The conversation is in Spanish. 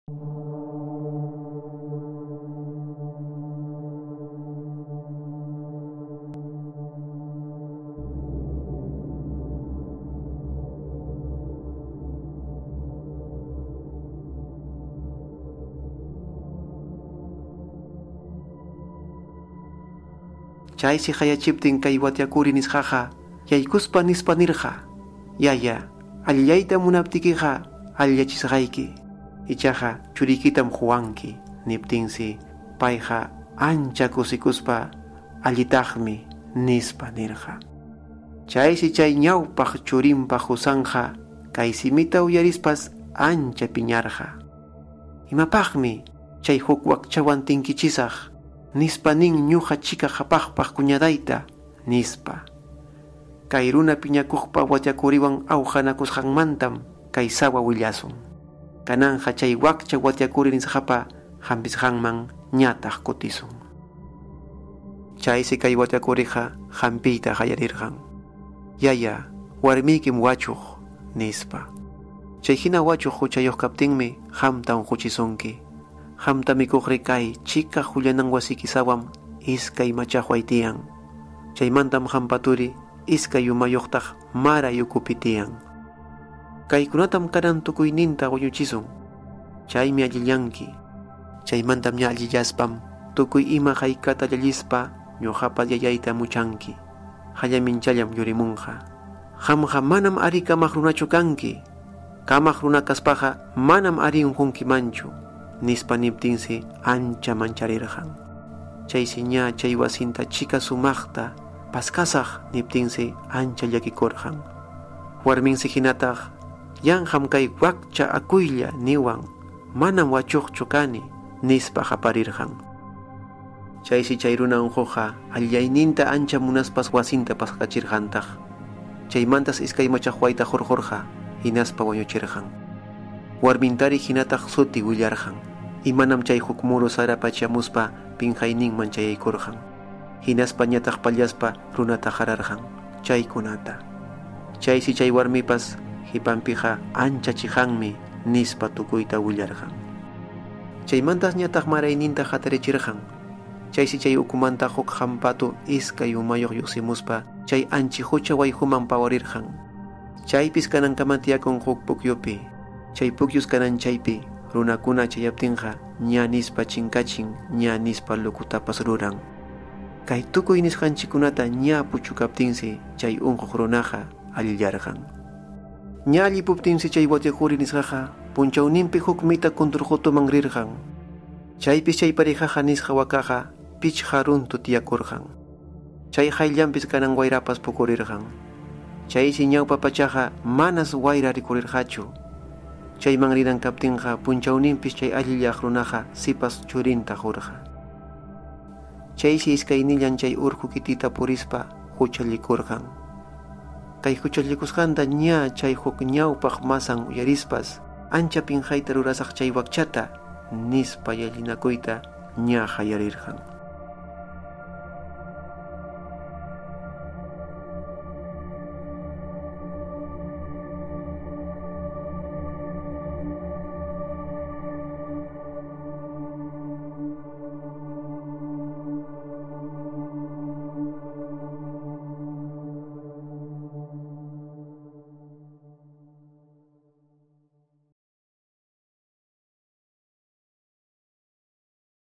Chaysi hayachiptin kay watyakuri nisqaqa yaykuspa nispa nirqa yaya allillayta munaptikiqa allilachisqayki ichaqa churikitam huwanki niptinsi payqa ancha kusikuspa allitaqmi nispa nirqa. Chaysi chay ñawpaq churinpa husanqa kay simita uyarispas ancha piñarqa. Imapaqmi chay huk wakchawan tinkichisaq nispa nin ñuqa chika hapaqpaq kuñadayta nispa. Kay runa piñakuqpa watyakuriwan awjanakusqanmantam kay sawa willasun. Kananja chay wakcha watyakuri nisqapa hampisqanman ñataq kutisun. Chaysi kay watyakuriqa hampiyta hallarirqan. Yaya, warmiykim wachuq nispa. Chay hina wachuq huchayuq kaptinmi hamtan huchisunki. Hamta mikuqri kay chika hullanan wasiki sawam iskay machaqway tiyan. Chaymantam hampaturi iskay umayuqtaq mara yukupi tiyan. Kaykunatam kanan tukuyninta wañuchisun. Chaymi allillanki. Chaymantam ña allillaspam tukuy ima haykata llallispa ñuqapa yayayta muchanki. Hallaminchayam yurimunqa. Hamqa manam ari kamaq runachu kanki. Kamaq runa kaspaqa manam ari unqunkimanchu. Nispa niptinsi ancha mancharirqan. Chaysi ña chay wasinta chika sumaqta paskasaq niptinsi ancha llakikurqan. Warminsi hinataq yanqam kay wakcha akuylla niwan manam wachuqchu kani nispa qaparirqan. Chaysi chay runa unquqa allayninta ancha munaspas wasinta paskachirqantaq. Chaymantas iskay machaqwayta hurqurqa hinaspa wañuchirqan. Warmintari hinataq suti willarqan. Imanam chay huk muru sarapa chamuspa pinqayninman chayaykurqan. Hinaspa ñataq pallaspa runata qararqan chaykunata. Chaysi chay warmipas hipanpiqa ancha chiqanmi nispa tukuyta willarqan. Chaymantas ñataq marayninta hatarichirqan. Chaysi chay ukumanta huk hampatu iskay umayuq lluqsimuspa chay anchi hucha wayhuman pawarirqan. Chaypis kanankaman tiyakun huk pukyupi. Chay pukyus kanan chaypi runakuna chayaptinqa ña nispa chinkachin ña nispa lukutapas ruran. Kay tukuy nisqanchikunata ña puchukaptinsi chay unquq runaqa allillarqan. Ña allipuptinsi chay watyakuri nisqaqa punchawninpi huk mita kunturqutuman rirqan. Chaypis chay parejaqa nisqa wakaqa pichqa runtu tiyakurqan. Chay hayllanpis kanan wayrapas pukurirqan. Chaysi ñawpa pachaqa manas wayra rikurirqachu. Chayman riran kaptinqa punchawninpis chay allillaq runaqa sipas churinta hurqa. Chaysi iskaynillan chay urqu kitita purispa huchallikurqan. Kay huchallikusqanta ña chay huk ñawpaq masan uyarispas ancha pinqayta rurasaq chay wakchata nispa yallinakuyta ña hallarirqan.